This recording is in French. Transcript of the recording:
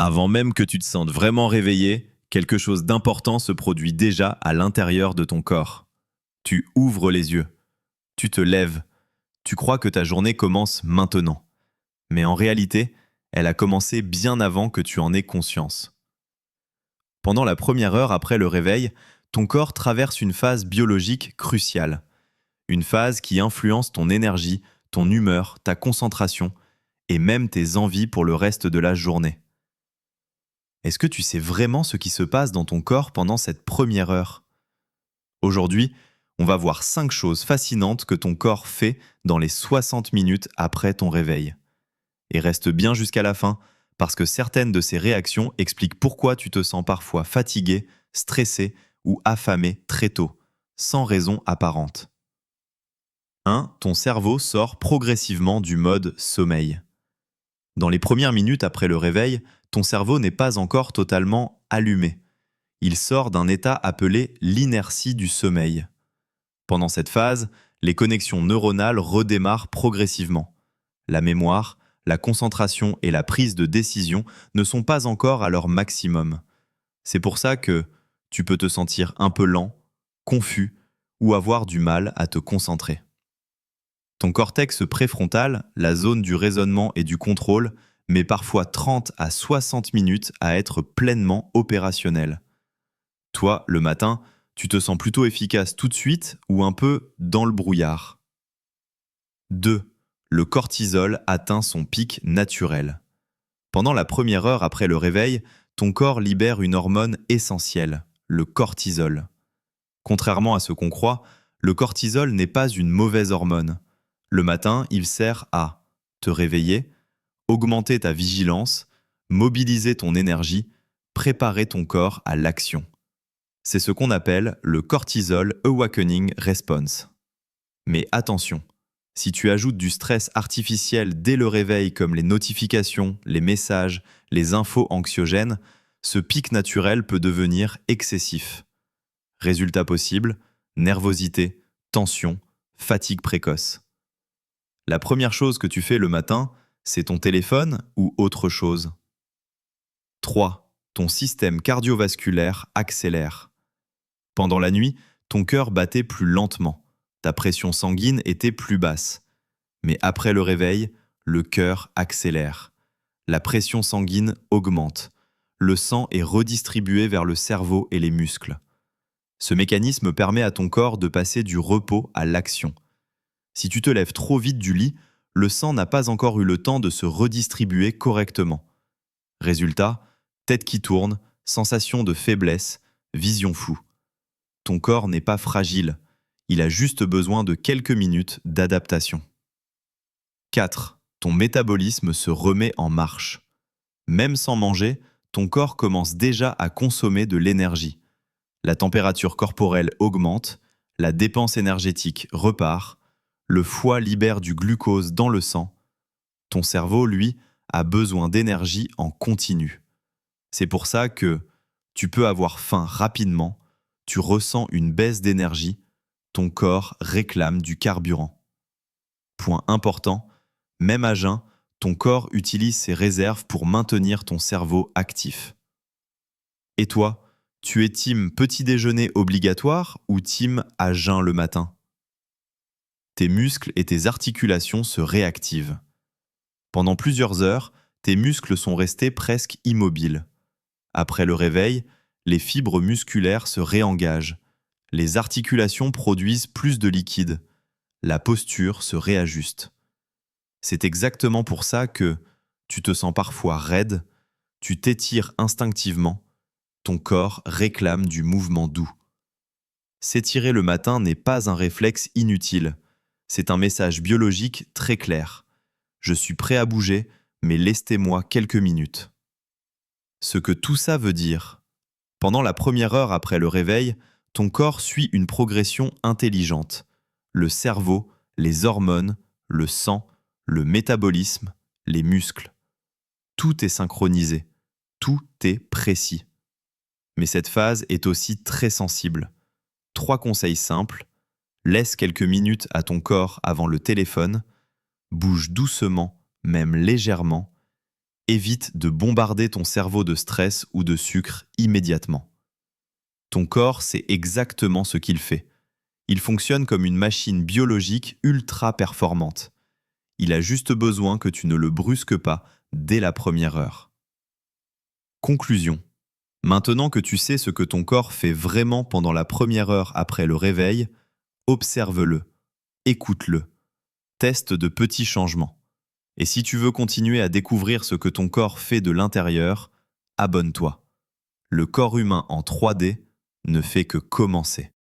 Avant même que tu te sentes vraiment réveillé, quelque chose d'important se produit déjà à l'intérieur de ton corps. Tu ouvres les yeux, tu te lèves, tu crois que ta journée commence maintenant. Mais en réalité, elle a commencé bien avant que tu en aies conscience. Pendant la première heure après le réveil, ton corps traverse une phase biologique cruciale. Une phase qui influence ton énergie, ton humeur, ta concentration et même tes envies pour le reste de la journée. Est-ce que tu sais vraiment ce qui se passe dans ton corps pendant cette première heure? Aujourd'hui, on va voir 5 choses fascinantes que ton corps fait dans les 60 minutes après ton réveil. Et reste bien jusqu'à la fin, parce que certaines de ces réactions expliquent pourquoi tu te sens parfois fatigué, stressé ou affamé très tôt, sans raison apparente. 1. Ton cerveau sort progressivement du mode sommeil. Dans les premières minutes après le réveil, ton cerveau n'est pas encore totalement allumé. Il sort d'un état appelé l'inertie du sommeil. Pendant cette phase, les connexions neuronales redémarrent progressivement. La mémoire, la concentration et la prise de décision ne sont pas encore à leur maximum. C'est pour ça que tu peux te sentir un peu lent, confus ou avoir du mal à te concentrer. Ton cortex préfrontal, la zone du raisonnement et du contrôle, met parfois 30 à 60 minutes à être pleinement opérationnel. Toi, le matin, tu te sens plutôt efficace tout de suite ou un peu dans le brouillard. 2. Le cortisol atteint son pic naturel. Pendant la première heure après le réveil, ton corps libère une hormone essentielle, le cortisol. Contrairement à ce qu'on croit, le cortisol n'est pas une mauvaise hormone. Le matin, il sert à te réveiller, augmenter ta vigilance, mobiliser ton énergie, préparer ton corps à l'action. C'est ce qu'on appelle le cortisol awakening response. Mais attention, si tu ajoutes du stress artificiel dès le réveil comme les notifications, les messages, les infos anxiogènes, ce pic naturel peut devenir excessif. Résultat possible, nervosité, tension, fatigue précoce. La première chose que tu fais le matin, c'est ton téléphone ou autre chose? 3. Ton système cardiovasculaire accélère. Pendant la nuit, ton cœur battait plus lentement, ta pression sanguine était plus basse. Mais après le réveil, le cœur accélère. La pression sanguine augmente. Le sang est redistribué vers le cerveau et les muscles. Ce mécanisme permet à ton corps de passer du repos à l'action. Si tu te lèves trop vite du lit, le sang n'a pas encore eu le temps de se redistribuer correctement. Résultat, tête qui tourne, sensation de faiblesse, vision floue. Ton corps n'est pas fragile, il a juste besoin de quelques minutes d'adaptation. 4. Ton métabolisme se remet en marche. Même sans manger, ton corps commence déjà à consommer de l'énergie. La température corporelle augmente, la dépense énergétique repart, le foie libère du glucose dans le sang. Ton cerveau, lui, a besoin d'énergie en continu. C'est pour ça que tu peux avoir faim rapidement, tu ressens une baisse d'énergie, ton corps réclame du carburant. Point important, même à jeun, ton corps utilise ses réserves pour maintenir ton cerveau actif. Et toi, tu es team petit déjeuner obligatoire ou team à jeun le matin? Tes muscles et tes articulations se réactivent. Pendant plusieurs heures, tes muscles sont restés presque immobiles. Après le réveil, les fibres musculaires se réengagent. Les articulations produisent plus de liquide. La posture se réajuste. C'est exactement pour ça que tu te sens parfois raide, tu t'étires instinctivement, ton corps réclame du mouvement doux. S'étirer le matin n'est pas un réflexe inutile, c'est un message biologique très clair. Je suis prêt à bouger, mais laissez-moi quelques minutes. Ce que tout ça veut dire, pendant la première heure après le réveil, ton corps suit une progression intelligente. Le cerveau, les hormones, le sang, le métabolisme, les muscles. Tout est synchronisé, tout est précis. Mais cette phase est aussi très sensible. 3 conseils simples. Laisse quelques minutes à ton corps avant le téléphone. Bouge doucement, même légèrement. Évite de bombarder ton cerveau de stress ou de sucre immédiatement. Ton corps sait exactement ce qu'il fait. Il fonctionne comme une machine biologique ultra performante. Il a juste besoin que tu ne le brusques pas dès la première heure. Conclusion. Maintenant que tu sais ce que ton corps fait vraiment pendant la première heure après le réveil, observe-le, écoute-le, teste de petits changements. Et si tu veux continuer à découvrir ce que ton corps fait de l'intérieur, abonne-toi. Le corps humain en 3D ne fait que commencer.